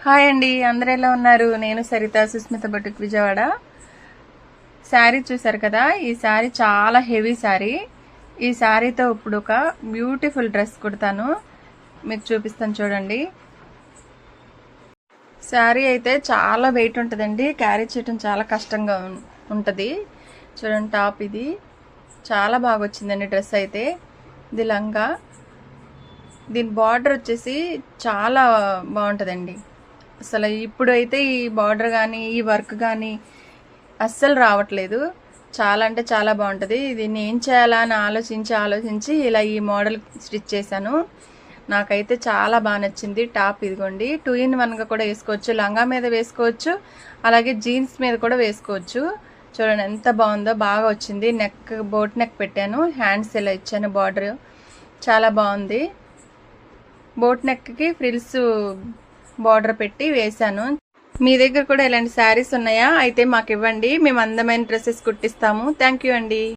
Hi అండి, అందరు ఎలా ఉన్నారు? నేను సరిత, సుస్మిత బొటిక్ విజయవాడ. శారీ చూసారు కదా, ఈ శారీ చాలా హెవీ శారీ. ఈ శారీతో ఇప్పుడు ఒక బ్యూటిఫుల్ డ్రెస్ కుడతాను, మీకు చూపిస్తాను చూడండి. శారీ అయితే చాలా వెయిట్ ఉంటుందండి, క్యారీ చేయడం చాలా కష్టంగా ఉంటుంది. చూడండి, టాప్ ఇది చాలా బాగా వచ్చిందండి. డ్రెస్ అయితే ఇది లంగా, దీని బార్డర్ వచ్చేసి చాలా బాగుంటుందండి. అసలు ఇప్పుడైతే ఈ బార్డర్ కానీ ఈ వర్క్ కానీ అస్సలు రావట్లేదు. చాలా అంటే చాలా బాగుంటుంది. దీన్ని ఏం చేయాలా అని ఆలోచించి ఇలా ఈ మోడల్ స్టిచ్ చేశాను. నాకైతే చాలా బాగా నచ్చింది. టాప్ ఇదిగోండి, 2 in 1గా కూడా వేసుకోవచ్చు. లంగా మీద వేసుకోవచ్చు, అలాగే జీన్స్ మీద కూడా వేసుకోవచ్చు. చూడండి ఎంత బాగుందో, బాగా వచ్చింది. నెక్ బోట్ నెక్ పెట్టాను, హ్యాండ్స్ ఇలా ఇచ్చాను. బార్డర్ చాలా బాగుంది. బోట్ నెక్కి ఫ్రిల్స్ బార్డర్ పెట్టి వేశాను. మీ దగ్గర కూడా ఇలాంటి శారీస్ ఉన్నాయా? అయితే మాకు ఇవ్వండి, మేము అందమైన డ్రెస్సెస్ కుట్టిస్తాము. థ్యాంక్ యూ అండి.